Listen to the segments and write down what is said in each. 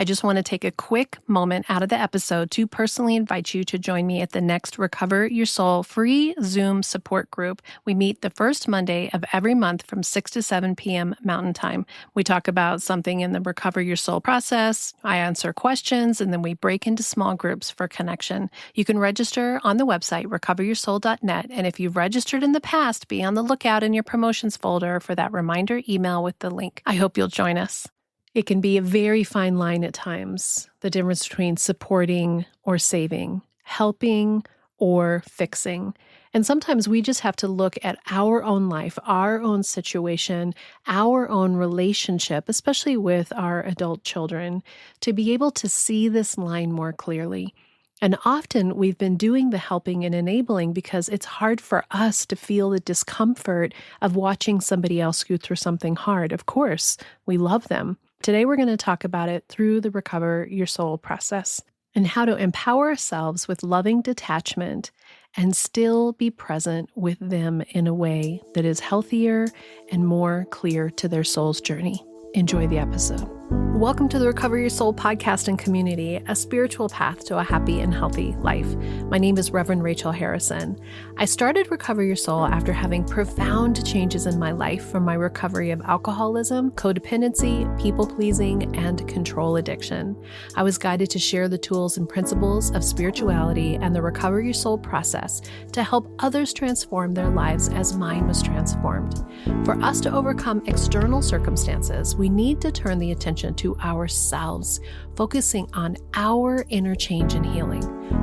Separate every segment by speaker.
Speaker 1: I just want to take a quick moment out of the episode to personally invite you to join me at the next Recover Your Soul free Zoom support group. We meet the first Monday of every month from 6 to 7 p.m. Mountain Time. We talk about something in the Recover Your Soul process. I answer questions, and then we break into small groups for connection. You can register on the website, recoveryoursoul.net. And if you've registered in the past, be on the lookout in your promotions folder for that reminder email with the link. I hope you'll join us. It can be a very fine line at times, the difference between supporting or saving, helping or fixing. And sometimes we just have to look at our own life, our own situation, our own relationship, especially with our adult children, to be able to see this line more clearly. And often we've been doing the helping and enabling because it's hard for us to feel the discomfort of watching somebody else go through something hard. Of course, we love them. Today, we're going to talk about it through the Recover Your Soul process and how to empower ourselves with loving detachment and still be present with them in a way that is healthier and more clear to their soul's journey. Enjoy the episode. Welcome to the Recover Your Soul podcast and community, a spiritual path to a happy and healthy life. My name is Reverend Rachel Harrison. I started Recover Your Soul after having profound changes in my life from my recovery of alcoholism, codependency, people-pleasing, and control addiction. I was guided to share the tools and principles of spirituality and the Recover Your Soul process to help others transform their lives as mine was transformed. For us to overcome external circumstances, we need to turn the attention to ourselves, focusing on our inner change and healing.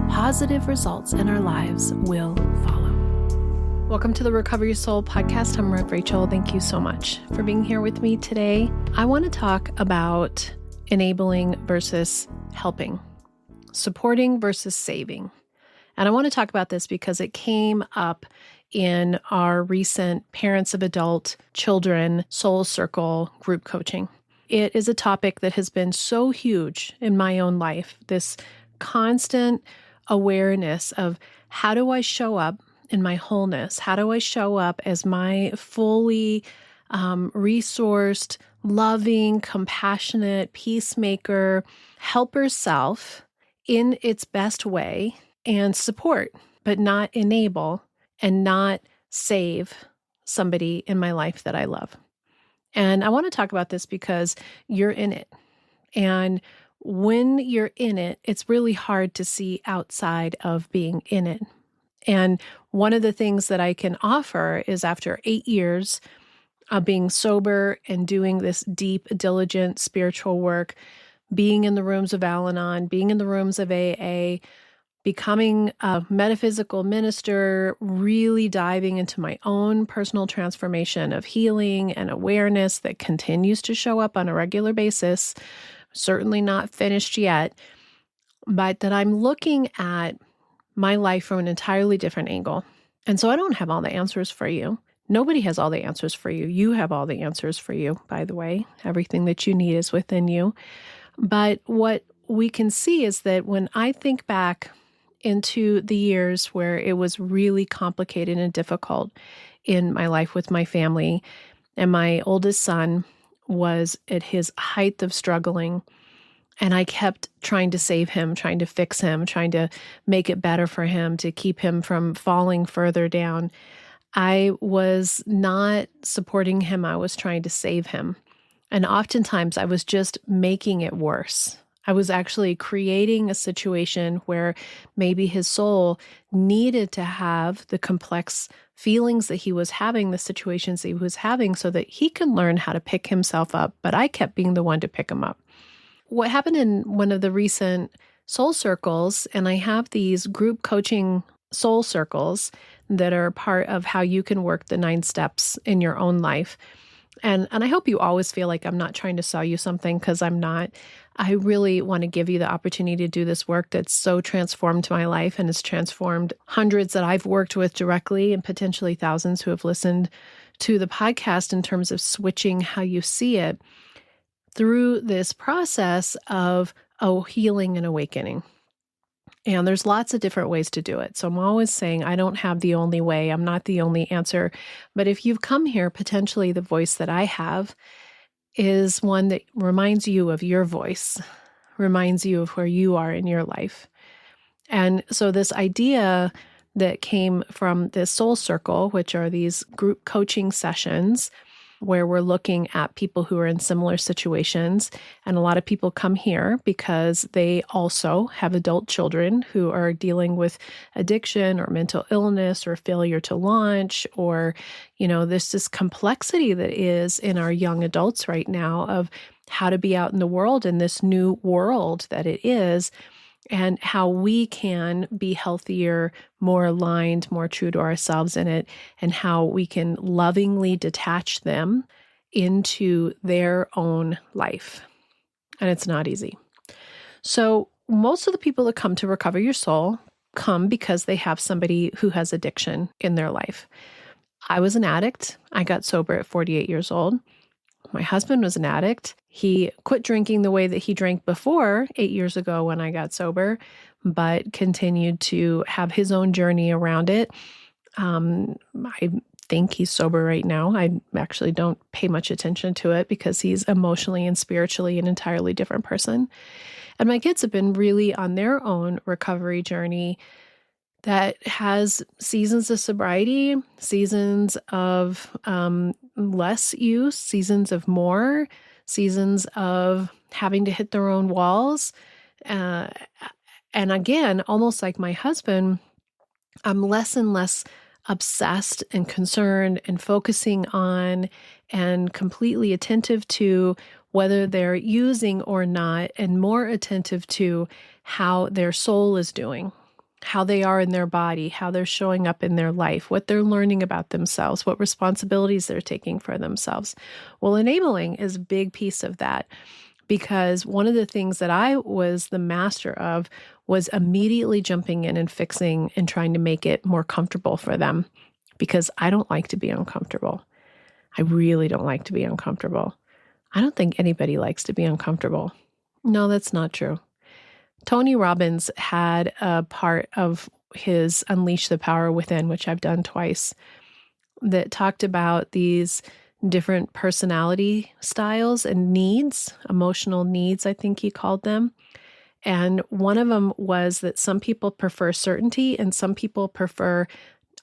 Speaker 1: Positive results in our lives will follow. Welcome to the Recover Your Soul podcast. I'm Rev Rachel. Thank you so much for being here with me today. I want to talk about enabling versus helping, supporting versus saving. And I want to talk about this because it came up in our recent Parents of Adult Children Soul Circle group coaching. It is a topic that has been so huge in my own life, this constant awareness of how do I show up in my wholeness? How do I show up as my fully resourced, loving, compassionate, peacemaker, helper self in its best way and support, but not enable and not save somebody in my life that I love? And I want to talk about this because you're in it. And when you're in it, it's really hard to see outside of being in it. And one of the things that I can offer is after 8 years of being sober and doing this deep, diligent spiritual work, being in the rooms of Al-Anon, being in the rooms of AA, becoming a metaphysical minister, really diving into my own personal transformation of healing and awareness that continues to show up on a regular basis, certainly not finished yet, but that I'm looking at my life from an entirely different angle. And so I don't have all the answers for you. Nobody has all the answers for you. You have all the answers for you, by the way. Everything that you need is within you. But what we can see is that when I think back into the years where it was really complicated and difficult in my life with my family, and my oldest son was at his height of struggling, and I kept trying to save him, trying to fix him, trying to make it better for him, to keep him from falling further down. I was not supporting him. I was trying to save him. And oftentimes I was just making it worse. I was actually creating a situation where maybe his soul needed to have the complex feelings that he was having, the situations that he was having, so that he can learn how to pick himself up. But I kept being the one to pick him up. What happened in one of the recent soul circles, and I have these group coaching soul circles that are part of how you can work the 9 steps in your own life. And I hope you always feel like I'm not trying to sell you something, because I'm not. I really want to give you the opportunity to do this work that's so transformed my life and has transformed hundreds that I've worked with directly and potentially thousands who have listened to the podcast in terms of switching how you see it through this process of healing and awakening. And there's lots of different ways to do it. So I'm always saying I don't have the only way. I'm not the only answer. But if you've come here, potentially the voice that I have is one that reminds you of your voice, reminds you of where you are in your life. And so this idea that came from the Soul Circle, which are these group coaching sessions where we're looking at people who are in similar situations. And a lot of people come here because they also have adult children who are dealing with addiction or mental illness or failure to launch, or, there's this complexity that is in our young adults right now of how to be out in the world in this new world that it is, and how we can be healthier, more aligned, more true to ourselves in it, and how we can lovingly detach them into their own life. And it's not easy. So most of the people that come to Recover Your Soul come because they have somebody who has addiction in their life. I was an addict. I got sober at 48 years old. My husband was an addict. He quit drinking the way that he drank before 8 years ago when I got sober, but continued to have his own journey around it. I think he's sober right now. I actually don't pay much attention to it because he's emotionally and spiritually an entirely different person. And my kids have been really on their own recovery journey that has seasons of sobriety, seasons of less use, seasons of more, seasons of having to hit their own walls. And again, almost like my husband, I'm less and less obsessed and concerned and focusing on and completely attentive to whether they're using or not, and more attentive to how their soul is doing, how they are in their body, how they're showing up in their life, what they're learning about themselves, what responsibilities they're taking for themselves. Well, enabling is a big piece of that, because one of the things that I was the master of was immediately jumping in and fixing and trying to make it more comfortable for them, because I don't like to be uncomfortable. I really don't like to be uncomfortable. I don't think anybody likes to be uncomfortable. No, that's not true. Tony Robbins had a part of his Unleash the Power Within, which I've done twice, that talked about these different personality styles and needs, emotional needs, I think he called them. And one of them was that some people prefer certainty and some people prefer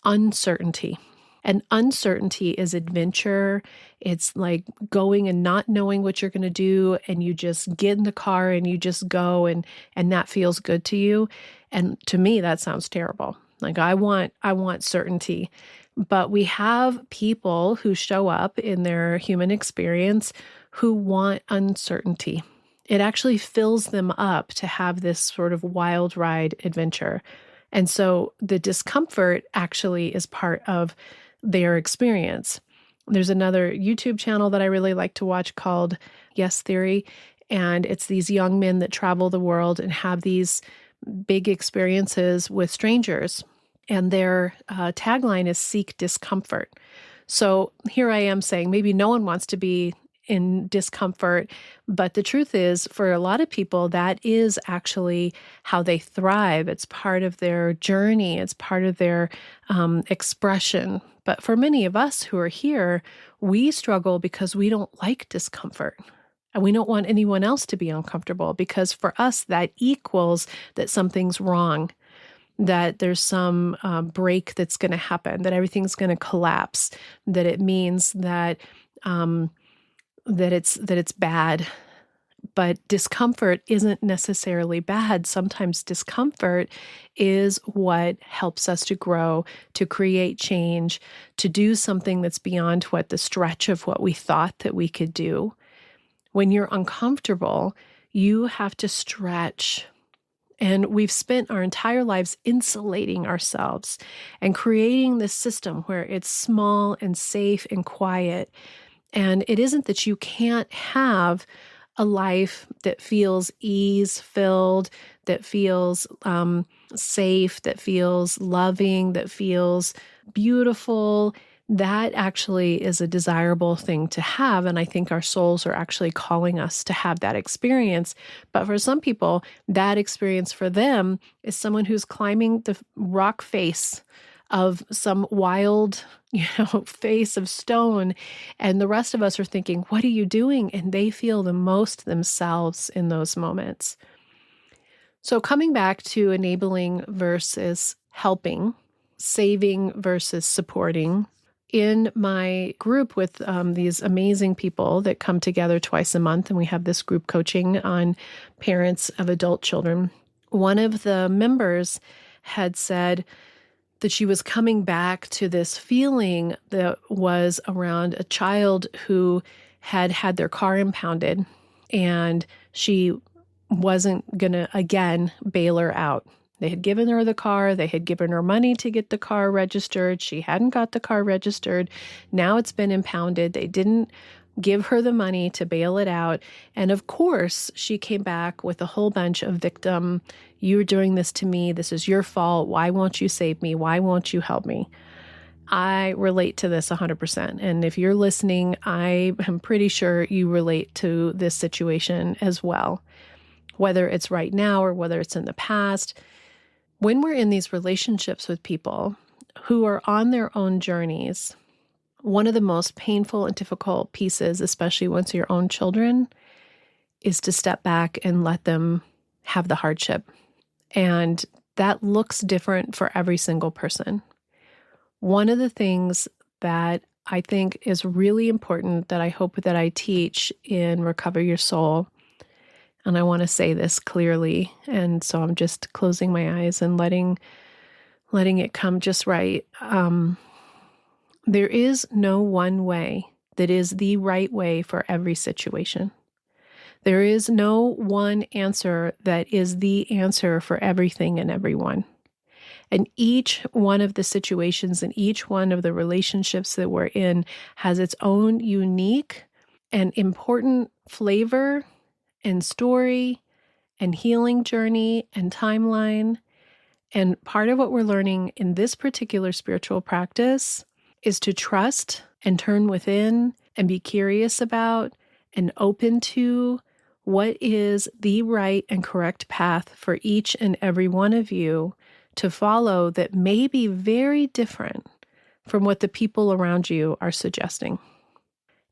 Speaker 1: uncertainty. And uncertainty is adventure. It's like going and not knowing what you're going to do, and you just get in the car and you just go, and that feels good to you. And to me, that sounds terrible. Like I want certainty. But we have people who show up in their human experience who want uncertainty. It actually fills them up to have this sort of wild ride adventure. And so the discomfort actually is part of their experience. There's another YouTube channel that I really like to watch called Yes Theory. And it's these young men that travel the world and have these big experiences with strangers. And their tagline is seek discomfort. So here I am saying maybe no one wants to be in discomfort, but the truth is for a lot of people, that is actually how they thrive. It's part of their journey. It's part of their expression. But for many of us who are here, we struggle because we don't like discomfort. And we don't want anyone else to be uncomfortable, because for us, that equals that something's wrong, that there's some break that's going to happen, that everything's going to collapse, that it means that that it's bad. But discomfort isn't necessarily bad. Sometimes discomfort is what helps us to grow, to create change, to do something that's beyond what the stretch of what we thought that we could do. When you're uncomfortable, you have to stretch. And we've spent our entire lives insulating ourselves and creating this system where it's small and safe and quiet. And it isn't that you can't have a life that feels ease-filled, that feels safe, that feels loving, that feels beautiful. That actually is a desirable thing to have. And I think our souls are actually calling us to have that experience. But for some people, that experience for them is someone who's climbing the rock face of some wild, face of stone. And the rest of us are thinking, what are you doing? And they feel the most themselves in those moments. So coming back to enabling versus helping, saving versus supporting, in my group with these amazing people that come together twice a month, and we have this group coaching on parents of adult children, one of the members had said that she was coming back to this feeling that was around a child who had had their car impounded, and she wasn't going to, again, bail her out. They had given her the car. They had given her money to get the car registered. She hadn't got the car registered. Now it's been impounded. They didn't give her the money to bail it out. And of course, she came back with a whole bunch of victim. You're doing this to me. This is your fault. Why won't you save me? Why won't you help me? I relate to this 100%. And if you're listening, I am pretty sure you relate to this situation as well, whether it's right now or whether it's in the past. When we're in these relationships with people who are on their own journeys, one of the most painful and difficult pieces, especially once your own children, is to step back and let them have the hardship. And that looks different for every single person. One of the things that I think is really important that I hope that I teach in Recover Your Soul, and I want to say this clearly, and so I'm just closing my eyes and letting it come just right. There is no one way that is the right way for every situation. There is no one answer that is the answer for everything and everyone. And each one of the situations and each one of the relationships that we're in has its own unique and important flavor and story and healing journey and timeline. And part of what we're learning in this particular spiritual practice is to trust and turn within and be curious about and open to what is the right and correct path for each and every one of you to follow that may be very different from what the people around you are suggesting.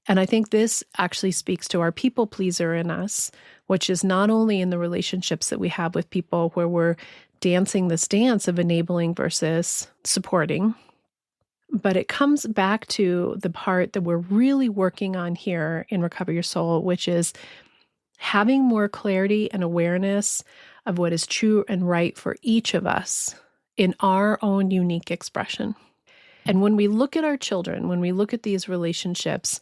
Speaker 1: And I think this actually speaks to our people pleaser in us, which is not only in the relationships that we have with people where we're dancing this dance of enabling versus supporting, but it comes back to the part that we're really working on here in Recover Your Soul, which is having more clarity and awareness of what is true and right for each of us in our own unique expression. And when we look at our children, when we look at these relationships,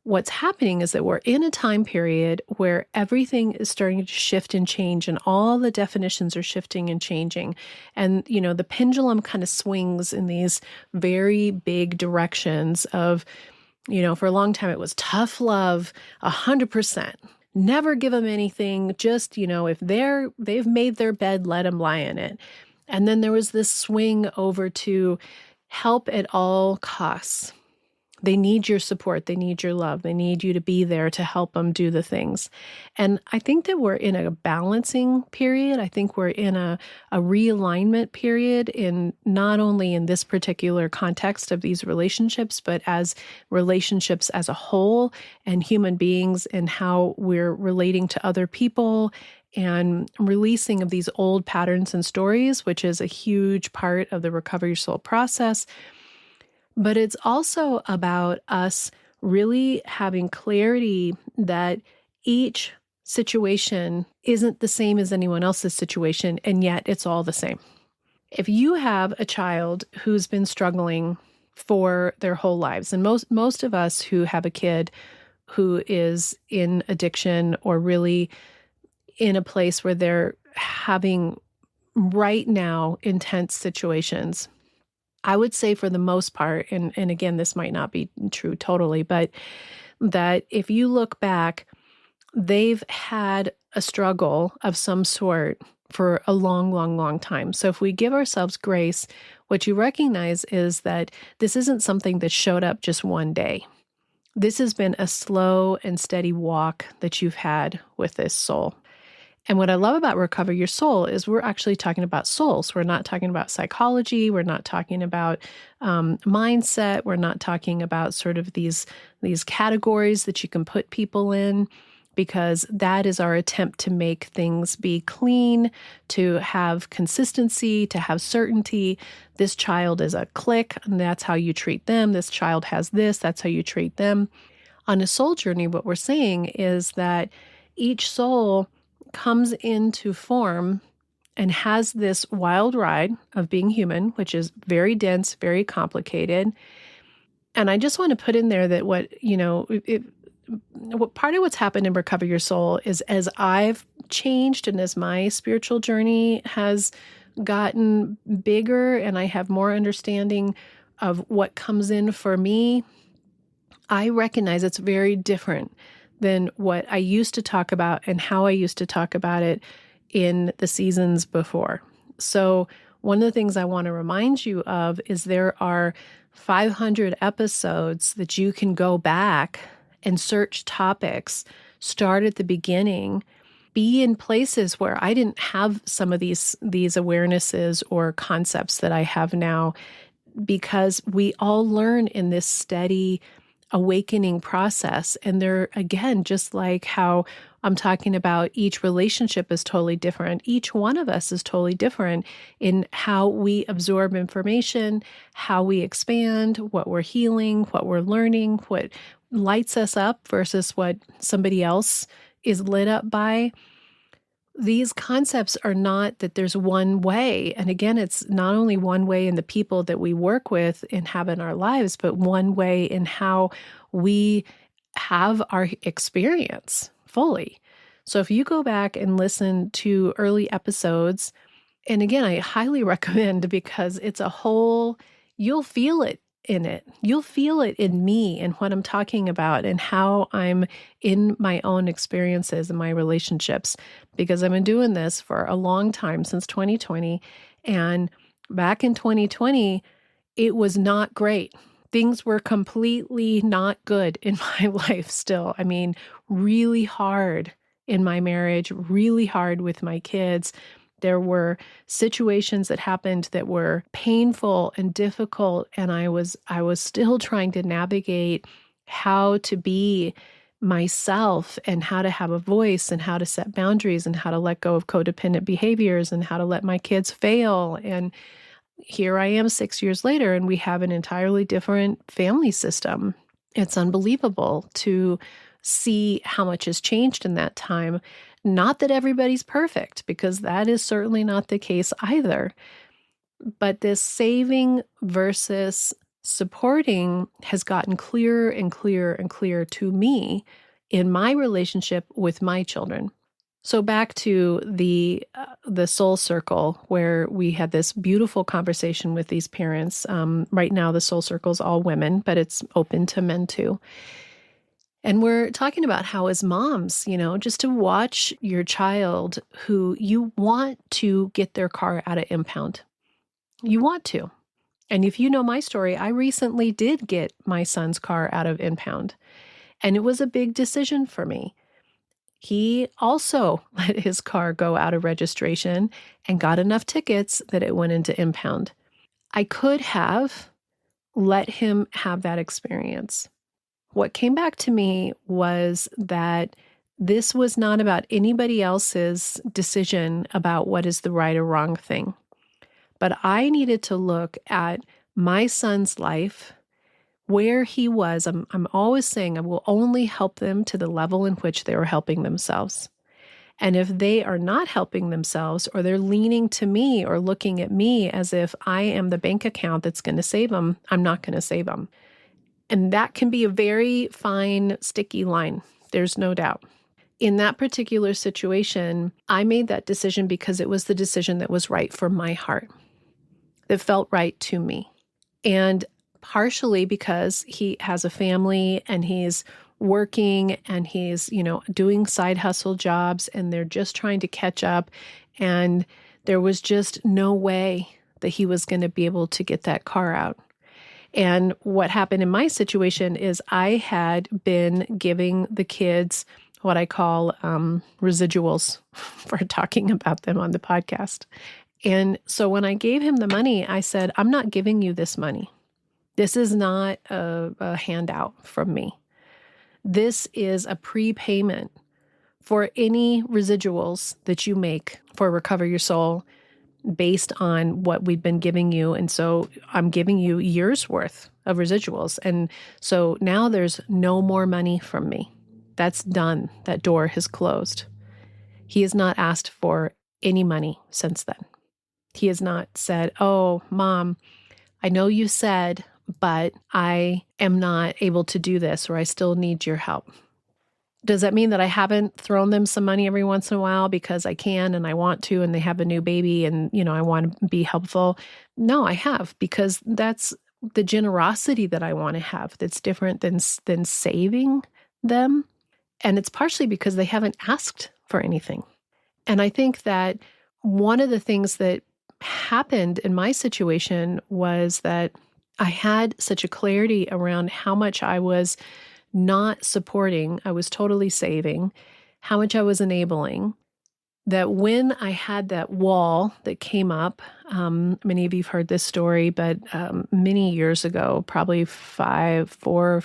Speaker 1: what's happening is that we're in a time period where everything is starting to shift and change, and all the definitions are shifting and changing. And, the pendulum kind of swings in these very big directions of, for a long time it was tough love, 100%. Never give them anything. Just, if they've made their bed, let them lie in it. And then there was this swing over to help at all costs. They need your support. They need your love. They need you to be there to help them do the things. And I think that we're in a balancing period. I think we're in a realignment period in not only in this particular context of these relationships, but as relationships as a whole and human beings and how we're relating to other people and releasing of these old patterns and stories, which is a huge part of the Recover Your Soul process. But it's also about us really having clarity that each situation isn't the same as anyone else's situation, and yet it's all the same. If you have a child who's been struggling for their whole lives, and most of us who have a kid who is in addiction or really in a place where they're having right now intense situations, I would say for the most part, and again, this might not be true totally, but that if you look back, they've had a struggle of some sort for a long, long, long time. So if we give ourselves grace, what you recognize is that this isn't something that showed up just one day. This has been a slow and steady walk that you've had with this soul. And what I love about Recover Your Soul is we're actually talking about souls. We're not talking about psychology. We're not talking about mindset. We're not talking about sort of these categories that you can put people in, because that is our attempt to make things be clean, to have consistency, to have certainty. This child is a clique, and that's how you treat them. This child has this, that's how you treat them. On a soul journey, what we're saying is that each soul comes into form and has this wild ride of being human, which is very dense, very complicated. And I just want to put in there that what part of what's happened in Recover Your Soul is, as I've changed and as my spiritual journey has gotten bigger and I have more understanding of what comes in for me, I recognize it's very different than what I used to talk about and how I used to talk about it in the seasons before. So one of the things I want to remind you of is there are 500 episodes that you can go back and search topics, start at the beginning, be in places where I didn't have some of these awarenesses or concepts that I have now, because we all learn in this steady awakening process. And they're, again, just like how I'm talking about each relationship is totally different. Each one of us is totally different in how we absorb information, how we expand, what we're healing, what we're learning, what lights us up versus what somebody else is lit up by. These concepts are not that there's one way. And again, it's not only one way in the people that we work with and have in our lives, but one way in how we have our experience fully. So if you go back and listen to early episodes, and again, I highly recommend, because it's a whole, you'll feel it in it. You'll feel it in me and what I'm talking about and how I'm in my own experiences and my relationships, because I've been doing this for a long time, since 2020. And back in 2020, it was not great. Things were completely not good in my life still. I mean, really hard in my marriage, really hard with my kids. There were situations that happened that were painful and difficult, and I was still trying to navigate how to be myself and how to have a voice and how to set boundaries and how to let go of codependent behaviors and how to let my kids fail. And here I am 6 years later, and we have an entirely different family system. It's unbelievable to see how much has changed in that time. Not that everybody's perfect, because that is certainly not the case either. But this saving versus supporting has gotten clearer and clearer and clearer to me in my relationship with my children. So back to the soul circle, where we had this beautiful conversation with these parents. Right now, the soul circle is all women, but it's open to men too. And we're talking about how, as moms, just to watch your child who you want to get their car out of impound. You want to. And if you know my story, I recently did get my son's car out of impound. And it was a big decision for me. He also let his car go out of registration and got enough tickets that it went into impound. I could have let him have that experience. What came back to me was that this was not about anybody else's decision about what is the right or wrong thing. But I needed to look at my son's life, where he was. I'm always saying I will only help them to the level in which they are helping themselves. And if they are not helping themselves, or they're leaning to me or looking at me as if I am the bank account that's going to save them, I'm not going to save them. And that can be a very fine, sticky line. There's no doubt. In that particular situation, I made that decision because it was the decision that was right for my heart, that felt right to me. And partially because he has a family and he's working and he's, doing side hustle jobs, and they're just trying to catch up. And there was just no way that he was going to be able to get that car out. And what happened in my situation is I had been giving the kids what I call residuals for talking about them on the podcast. And so when I gave him the money, I said, I'm not giving you this money. This is not a handout from me. This is a prepayment for any residuals that you make for Recover Your Soul based on what we've been giving you. And so I'm giving you years worth of residuals. And so now there's no more money from me. That's done. That door has closed. He has not asked for any money since then. He has not said, oh, Mom, I know you said, but I am not able to do this, or I still need your help. Does that mean that I haven't thrown them some money every once in a while because I can and I want to, and they have a new baby and, I want to be helpful? No, I have, because that's the generosity that I want to have that's different than saving them. And it's partially because they haven't asked for anything. And I think that one of the things that happened in my situation was that I had such a clarity around how much I was not supporting, I was totally saving, how much I was enabling, that when I had that wall that came up, many of you have heard this story, but many years ago, probably 4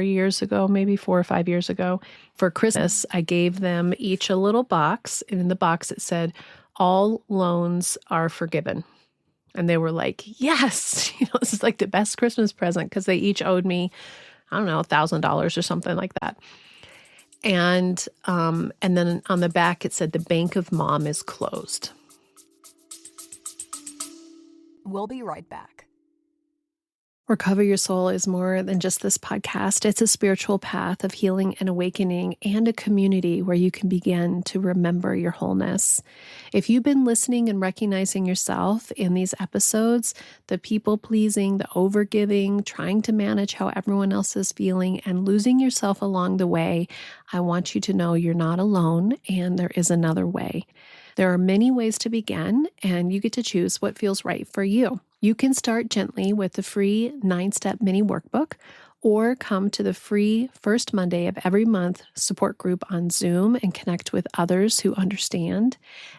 Speaker 1: years ago, maybe 4 or 5 years ago, for Christmas, I gave them each a little box, and in the box it said, all loans are forgiven. And they were like, yes, this is like the best Christmas present, because they each owed me, I don't know, $1,000 or something like that. And then on the back, it said, the Bank of Mom is closed.
Speaker 2: We'll be right back.
Speaker 1: Recover Your Soul is more than just this podcast. It's a spiritual path of healing and awakening, and a community where you can begin to remember your wholeness. If you've been listening and recognizing yourself in these episodes, the people-pleasing, the overgiving, trying to manage how everyone else is feeling, and losing yourself along the way, I want you to know you're not alone, and there is another way. There are many ways to begin, and you get to choose what feels right for you. You can start gently with the free 9-step mini workbook, or come to the free first Monday of every month support group on Zoom and connect with others who understand.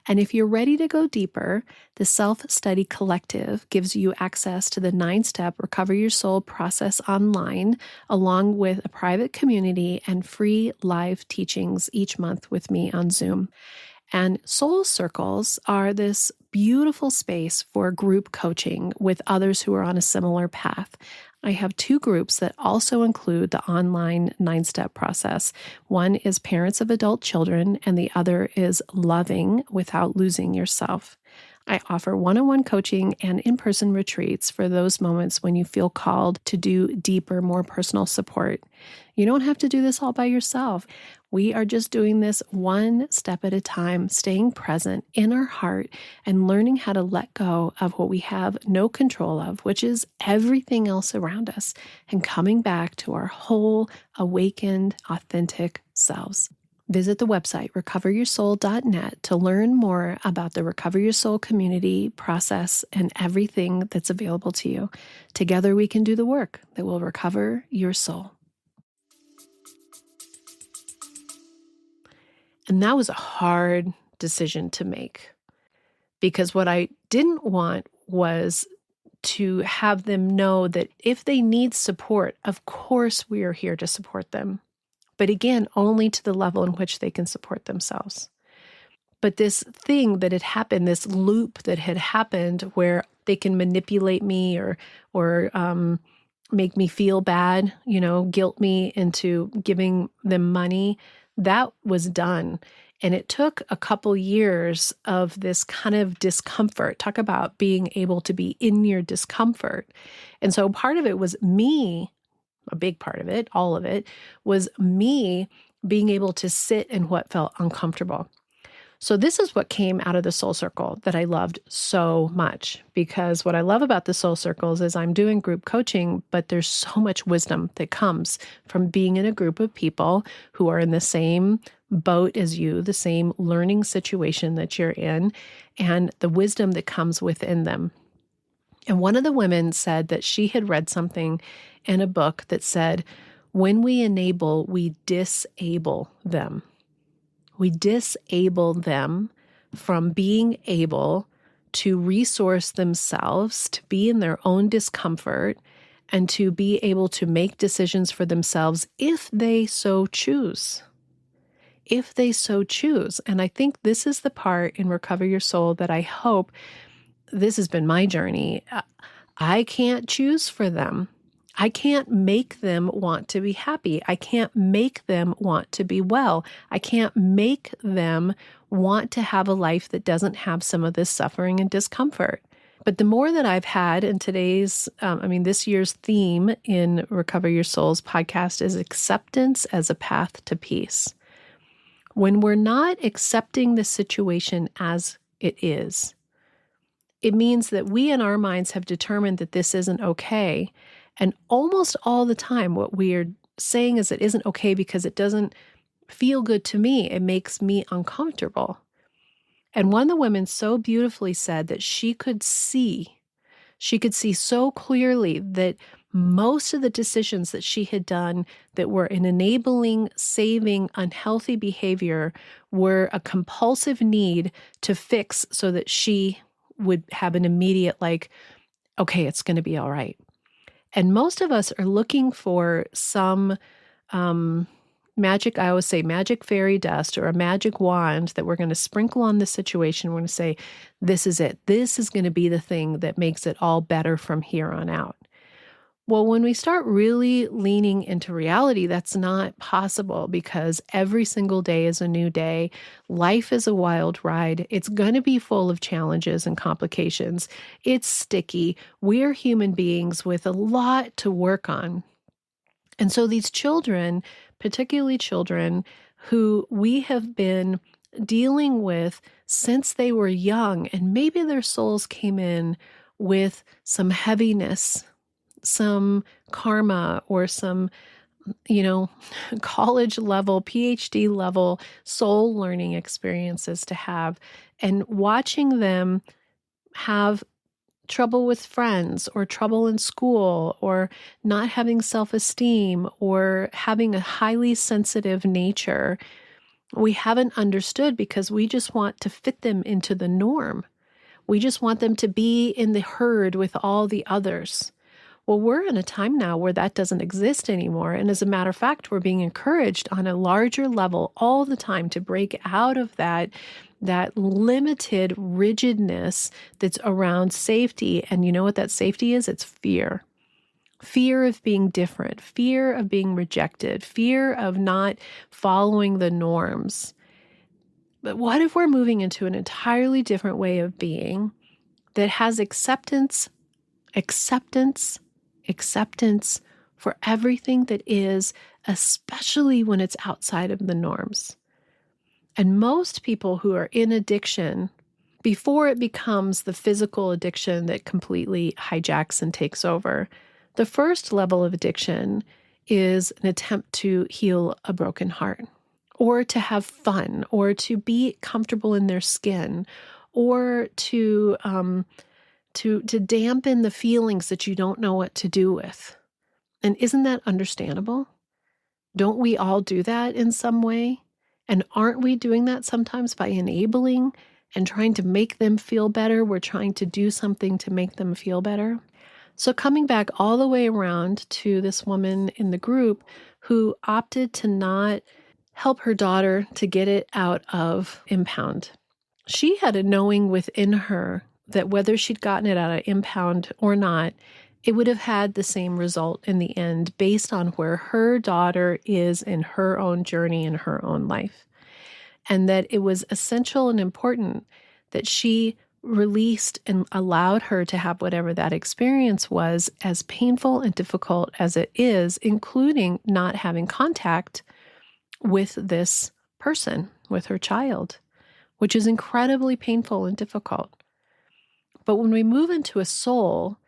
Speaker 1: And if you're ready to go deeper, the Self-Study Collective gives you access to the 9-step Recover Your Soul process online, along with a private community and free live teachings each month with me on Zoom. And soul circles are this beautiful space for group coaching with others who are on a similar path. I have 2 groups that also include the online 9-step process. One is parents of adult children, and the other is loving without losing yourself. I offer one-on-one coaching and in-person retreats for those moments when you feel called to do deeper, more personal support. You don't have to do this all by yourself. We are just doing this one step at a time, staying present in our heart and learning how to let go of what we have no control of, which is everything else around us, and coming back to our whole, awakened, authentic selves. Visit the website, recoveryoursoul.net, to learn more about the Recover Your Soul community, process, and everything that's available to you. Together we can do the work that will recover your soul. And that was a hard decision to make, because what I didn't want was to have them know that if they need support, of course we are here to support them. But again, only to the level in which they can support themselves. But this thing that had happened, this loop that had happened where they can manipulate me or make me feel bad, guilt me into giving them money, that was done. And it took a couple years of this kind of discomfort. Talk about being able to be in your discomfort. And so part of it was me. A big part of it, all of it, was me being able to sit in what felt uncomfortable. So this is what came out of the Soul Circle that I loved so much, because what I love about the Soul Circles is I'm doing group coaching, but there's so much wisdom that comes from being in a group of people who are in the same boat as you, the same learning situation that you're in, and the wisdom that comes within them. And one of the women said that she had read something in a book that said, when we enable, we disable them. We disable them from being able to resource themselves, to be in their own discomfort, and to be able to make decisions for themselves if they so choose. If they so choose. And I think this is the part in Recover Your Soul that I hope, this has been my journey. I can't choose for them. I can't make them want to be happy. I can't make them want to be well. I can't make them want to have a life that doesn't have some of this suffering and discomfort. But the more that I've had in this year's theme in Recover Your Soul's podcast is acceptance as a path to peace. When we're not accepting the situation as it is, it means that we in our minds have determined that this isn't okay. And almost all the time, what we are saying is it isn't okay because it doesn't feel good to me. It makes me uncomfortable. And one of the women so beautifully said that she could see so clearly that most of the decisions that she had done that were an enabling, saving, unhealthy behavior were a compulsive need to fix so that she would have an immediate okay, it's going to be all right. And most of us are looking for some magic, I always say magic fairy dust or a magic wand that we're going to sprinkle on the situation. We're going to say, this is it. This is going to be the thing that makes it all better from here on out. Well, when we start really leaning into reality, that's not possible because every single day is a new day. Life is a wild ride. It's going to be full of challenges and complications. It's sticky. We're human beings with a lot to work on. And so these children, particularly children who we have been dealing with since they were young, and maybe their souls came in with some heaviness, some karma, or some, college level, PhD level soul learning experiences to have, and watching them have trouble with friends or trouble in school or not having self-esteem or having a highly sensitive nature, we haven't understood because we just want to fit them into the norm. We just want them to be in the herd with all the others. Well, we're in a time now where that doesn't exist anymore. And as a matter of fact, we're being encouraged on a larger level all the time to break out of that limited rigidness that's around safety. And you know what that safety is? It's fear. Fear of being different, fear of being rejected, fear of not following the norms. But what if we're moving into an entirely different way of being that has acceptance for everything that is, especially when it's outside of the norms? And most people who are in addiction, before it becomes the physical addiction that completely hijacks and takes over, the first level of addiction is an attempt to heal a broken heart, or to have fun, or to be comfortable in their skin, or to dampen the feelings that you don't know what to do with. And isn't that understandable? Don't we all do that in some way? And aren't we doing that sometimes by enabling and trying to make them feel better? We're trying to do something to make them feel better. So coming back all the way around to this woman in the group who opted to not help her daughter to get it out of impound. She had a knowing within her that whether she'd gotten it out of impound or not, it would have had the same result in the end based on where her daughter is in her own journey in her own life. And that it was essential and important that she released and allowed her to have whatever that experience was, as painful and difficult as it is, including not having contact with this person, with her child, which is incredibly painful and difficult. But when we move into a soul,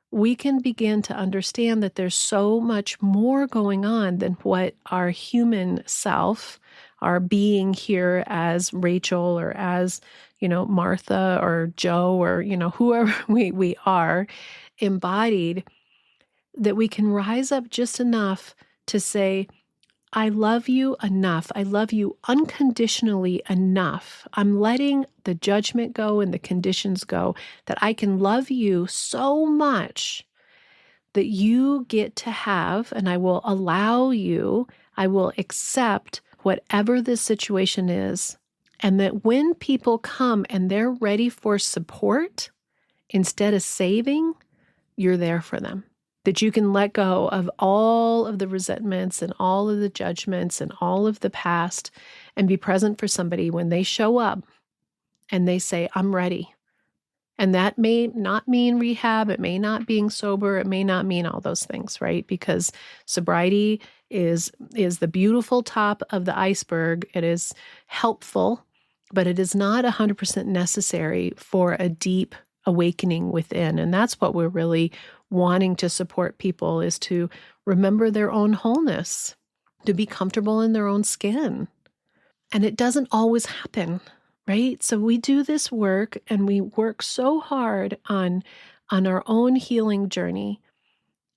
Speaker 1: we can begin to understand that there's so much more going on than what our human self, our being here as Rachel or as, Martha or Joe or, whoever we are embodied, that we can rise up just enough to say, I love you enough. I love you unconditionally enough. I'm letting the judgment go and the conditions go that I can love you so much that you get to have, and I will allow you, I will accept whatever this situation is. And that when people come and they're ready for support, instead of saving, you're there for them. That you can let go of all of the resentments and all of the judgments and all of the past and be present for somebody when they show up and they say, I'm ready. And that may not mean rehab. It may not being sober. It may not mean all those things, right? Because sobriety is the beautiful top of the iceberg. It is helpful, but it is not 100% necessary for a deep awakening within. And that's what we're really wanting to support people, is to remember their own wholeness, to be comfortable in their own skin. And it doesn't always happen, right? So we do this work and we work so hard on our own healing journey,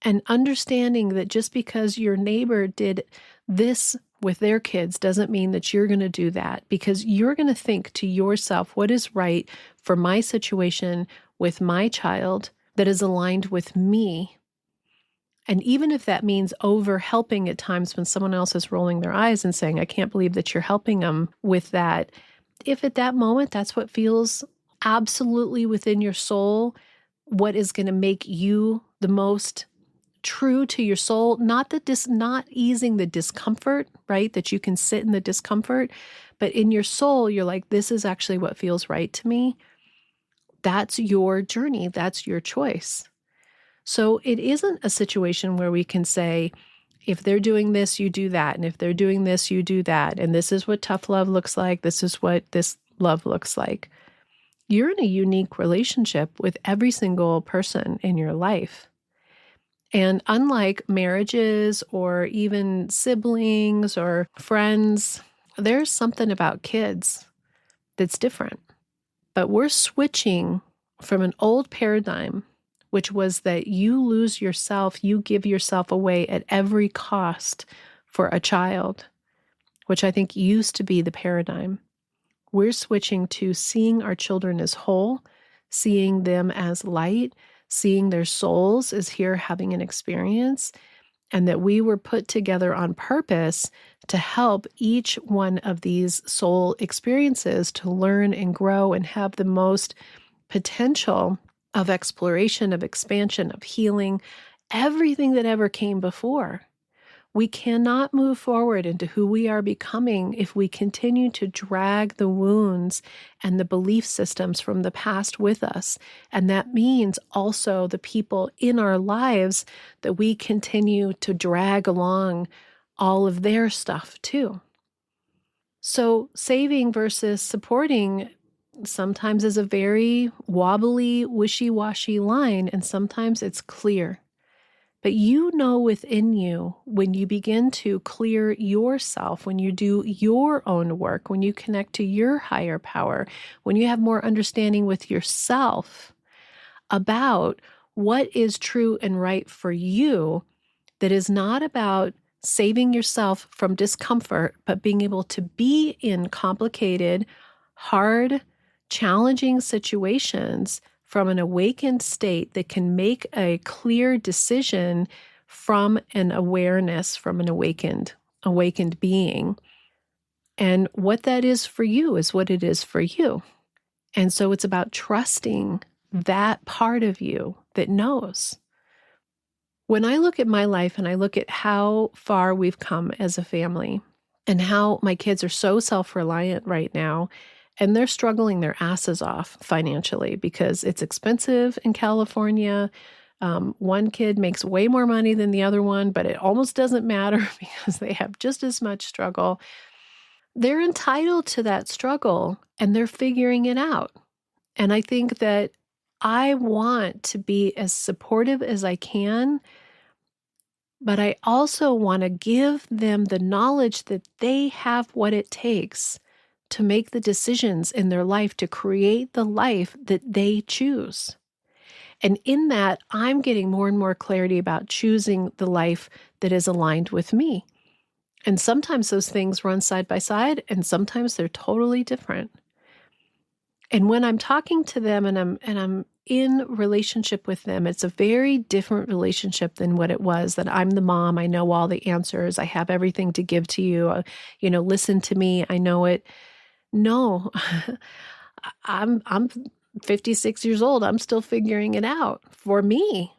Speaker 1: and understanding that just because your neighbor did this with their kids doesn't mean that you're going to do that, because you're going to think to yourself, what is right for my situation with my child that is aligned with me? And even if that means over helping at times when someone else is rolling their eyes and saying, I can't believe that you're helping them with that. If at that moment, that's what feels absolutely within your soul, what is going to make you the most true to your soul, not easing the discomfort, right? That you can sit in the discomfort, but in your soul, you're like, this is actually what feels right to me. That's your journey. That's your choice. So it isn't a situation where we can say, if they're doing this, you do that. And if they're doing this, you do that. And this is what tough love looks like. This is what this love looks like. You're in a unique relationship with every single person in your life. And unlike marriages or even siblings or friends, there's something about kids that's different. But we're switching from an old paradigm, which was that you lose yourself, you give yourself away at every cost for a child, which I think used to be the paradigm. We're switching to seeing our children as whole, seeing them as light, seeing their souls as here having an experience, and that we were put together on purpose to help each one of these soul experiences to learn and grow and have the most potential of exploration, of expansion, of healing, everything that ever came before. We cannot move forward into who we are becoming if we continue to drag the wounds and the belief systems from the past with us. And that means also the people in our lives that we continue to drag along all of their stuff too. So saving versus supporting sometimes is a very wobbly, wishy-washy line, and sometimes it's clear. But you know within you, when you begin to clear yourself, when you do your own work, when you connect to your higher power, when you have more understanding with yourself about what is true and right for you, that is not about saving yourself from discomfort, but being able to be in complicated, hard, challenging situations from an awakened state that can make a clear decision from an awareness, from an awakened being. And what that is for you is what it is for you. And so it's about trusting that part of you that knows. When I look at my life and I look at how far we've come as a family and how my kids are so self-reliant right now, and they're struggling their asses off financially because it's expensive in California. One kid makes way more money than the other one, but it almost doesn't matter because they have just as much struggle. They're entitled to that struggle and they're figuring it out. And I think that I want to be as supportive as I can, but I also want to give them the knowledge that they have what it takes to make the decisions in their life to create the life that they choose. And in that, I'm getting more and more clarity about choosing the life that is aligned with me. And sometimes those things run side by side, and sometimes they're totally different. And when I'm talking to them and I'm in relationship with them, it's a very different relationship than what it was that I'm the mom. I know all the answers. I have everything to give to you. Listen to me. I know it. No, I'm 56 years old. I'm still figuring it out for me.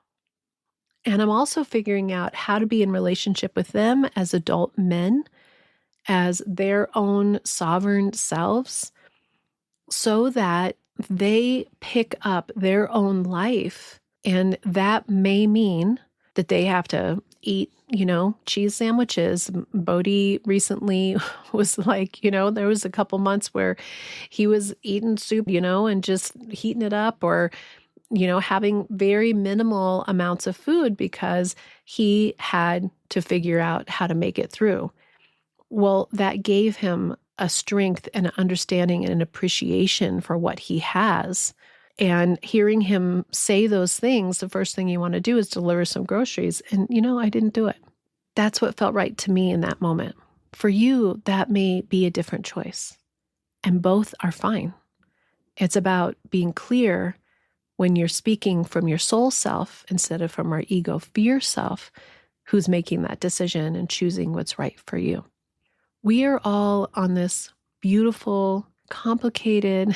Speaker 1: And I'm also figuring out how to be in relationship with them as adult men, as their own sovereign selves, so that they pick up their own life. And that may mean that they have to eat, cheese sandwiches. Bodhi recently was like, there was a couple months where he was eating soup, and just heating it up, or, having very minimal amounts of food because he had to figure out how to make it through. Well, that gave him a strength and an understanding and an appreciation for what he has. And hearing him say those things, the first thing you want to do is deliver some groceries. And, I didn't do it. That's what felt right to me in that moment. For you, that may be a different choice. And both are fine. It's about being clear when you're speaking from your soul self instead of from our ego fear self, who's making that decision and choosing what's right for you. We are all on this beautiful, complicated,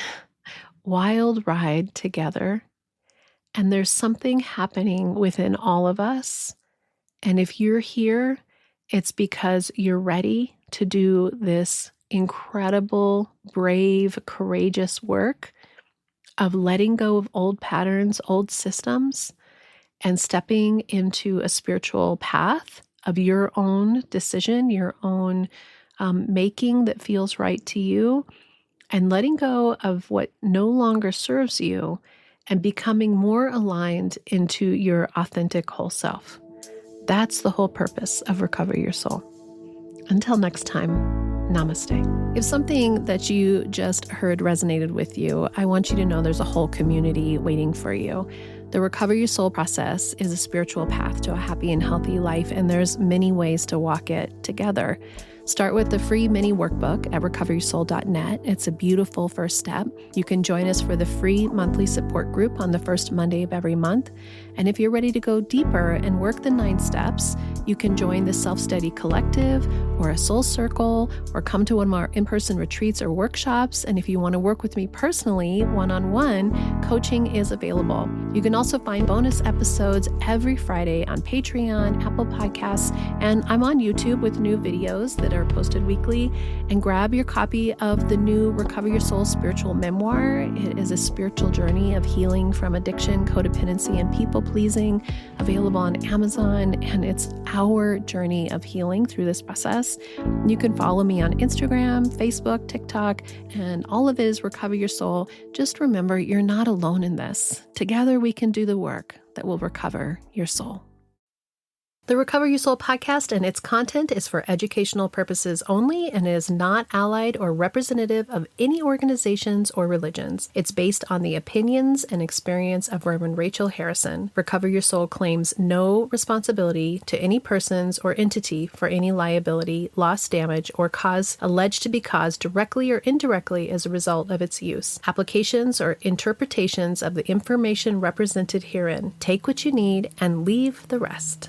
Speaker 1: wild ride together. And there's something happening within all of us. And if you're here, it's because you're ready to do this incredible, brave, courageous work of letting go of old patterns, old systems, and stepping into a spiritual path of your own decision, your own making that feels right to you, and letting go of what no longer serves you and becoming more aligned into your authentic whole self. That's the whole purpose of Recover Your Soul. Until next time, namaste. If something that you just heard resonated with you, I want you to know there's a whole community waiting for you. The Recover Your Soul process is a spiritual path to a happy and healthy life, and there's many ways to walk it together. Start with the free mini workbook at recoveryoursoul.net. It's a beautiful first step. You can join us for the free monthly support group on the first Monday of every month. And if you're ready to go deeper and work the 9 steps, you can join the Self-Study Collective or a Soul Circle, or come to one of our in-person retreats or workshops. And if you want to work with me personally, one-on-one, coaching is available. You can also find bonus episodes every Friday on Patreon, Apple Podcasts, and I'm on YouTube with new videos that are posted weekly. And grab your copy of the new Recover Your Soul spiritual memoir. It is a spiritual journey of healing from addiction, codependency, and people-pleasing, available on Amazon. And it's our journey of healing through this process. You can follow me on Instagram, Facebook, TikTok, and all of it is Recover Your Soul. Just remember, you're not alone in this. Together we can do the work that will recover your soul. The Recover Your Soul podcast and its content is for educational purposes only and is not allied or representative of any organizations or religions. It's based on the opinions and experience of Reverend Rachel Harrison. Recover Your Soul claims no responsibility to any persons or entity for any liability, loss, damage, or cause alleged to be caused directly or indirectly as a result of its use. Applications or interpretations of the information represented herein. Take what you need and leave the rest.